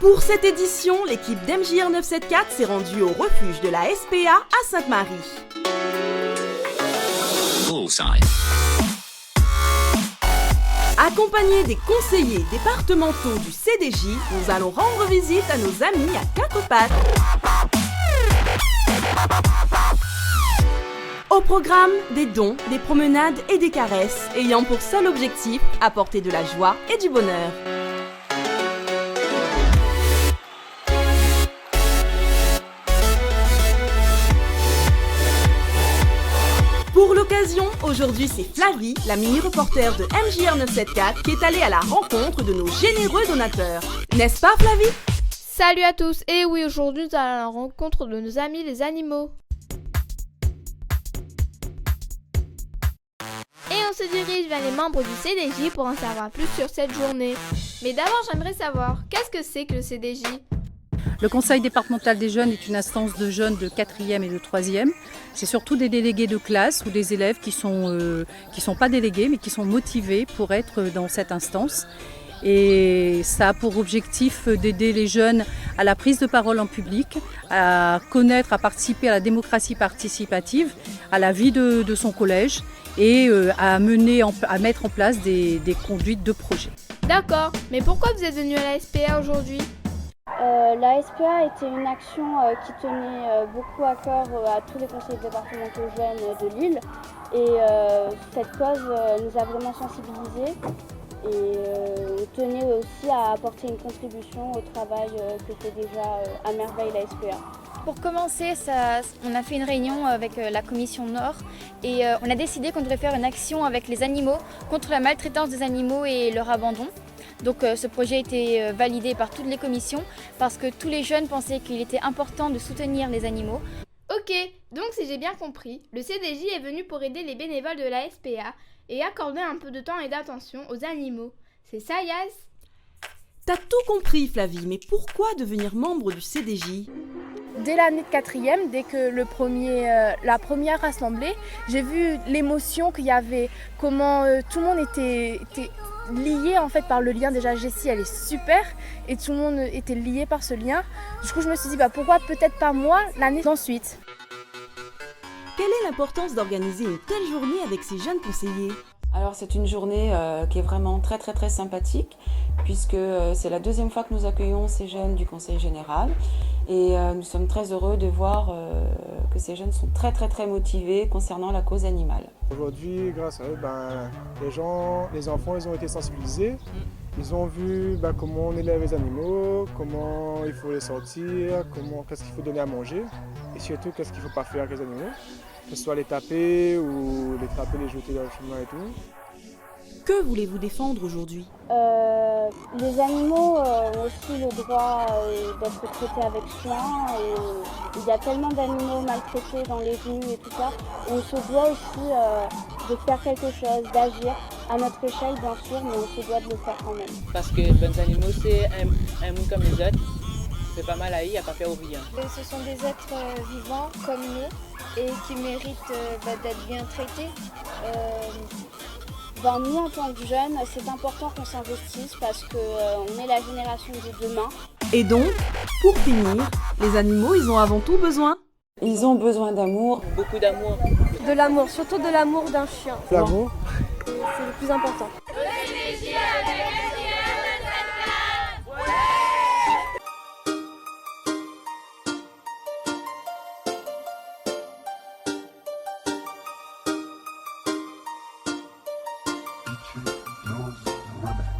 Pour cette édition, l'équipe d'MJR 974 s'est rendue au refuge de la SPA à Sainte-Marie. Accompagnés des conseillers départementaux du CDJ, nous allons rendre visite à nos amis à quatre pattes. Au programme, des dons, des promenades et des caresses, ayant pour seul objectif apporter de la joie et du bonheur. Pour l'occasion, aujourd'hui c'est Flavie, la mini-reporter de MJR 974, qui est allée à la rencontre de nos généreux donateurs. N'est-ce pas Flavie? Salut à tous, et oui, aujourd'hui nous allons à la rencontre de nos amis les animaux. Et on se dirige vers les membres du CDJ pour en savoir plus sur cette journée. Mais d'abord j'aimerais savoir, qu'est-ce que c'est que le CDJ ? Le Conseil départemental des jeunes est une instance de jeunes de 4e et de 3e. C'est surtout des délégués de classe ou des élèves qui sont pas délégués mais qui sont motivés pour être dans cette instance. Et ça a pour objectif d'aider les jeunes à la prise de parole en public, à connaître, à participer à la démocratie participative, à la vie de son collège et à mettre en place des conduites de projets. D'accord, mais pourquoi vous êtes venu à la SPA aujourd'hui ? La SPA était une action qui tenait beaucoup à cœur à tous les conseillers départementaux jeunes de Lille et cette cause nous a vraiment sensibilisés et on tenait aussi à apporter une contribution au travail que fait déjà à merveille la SPA. Pour commencer, on a fait une réunion avec la commission Nord et on a décidé qu'on devrait faire une action avec les animaux contre la maltraitance des animaux et leur abandon. Donc ce projet a été validé par toutes les commissions parce que tous les jeunes pensaient qu'il était important de soutenir les animaux. Ok, donc si j'ai bien compris, le CDJ est venu pour aider les bénévoles de la SPA et accorder un peu de temps et d'attention aux animaux. C'est ça, Yas ? T'as tout compris Flavie, mais pourquoi devenir membre du CDJ ? Dès l'année de 4e, dès que la première assemblée, j'ai vu l'émotion qu'il y avait, comment tout le monde était lié en fait par le lien. Déjà Jessie elle est super et tout le monde était lié par ce lien. Du coup je me suis dit pourquoi peut-être pas moi l'année ensuite. Quelle est l'importance d'organiser une telle journée avec ces jeunes conseillers ? Alors c'est une journée qui est vraiment très très très sympathique puisque c'est la deuxième fois que nous accueillons ces jeunes du Conseil général et nous sommes très heureux de voir que ces jeunes sont très très très motivés concernant la cause animale. Aujourd'hui, grâce à eux, les enfants ils ont été sensibilisés. Ils ont vu comment on élève les animaux, comment il faut les sortir, qu'est-ce qu'il faut donner à manger et surtout qu'est-ce qu'il ne faut pas faire avec les animaux, que ce soit les taper ou les trapper, les jeter dans le chemin et tout. Que voulez-vous défendre aujourd'hui ? Les animaux ont aussi le droit d'être traités avec soin et il y a tellement d'animaux maltraités dans les rues et tout ça. On se doit aussi de faire quelque chose, d'agir à notre échelle bien sûr, mais on se doit de le faire quand même. Parce que les animaux c'est un monde comme les autres, c'est pas mal à y, à pas faire au rien. Ce sont des êtres vivants comme nous et qui méritent d'être bien traités. Nous, en tant que jeunes, c'est important qu'on s'investisse parce qu'on est la génération de demain. Et donc, pour finir, les animaux, ils ont avant tout besoin ? Ils ont besoin d'amour. Beaucoup d'amour. De l'amour, surtout de l'amour d'un chien. L'amour, c'est le plus important. Each knows the women.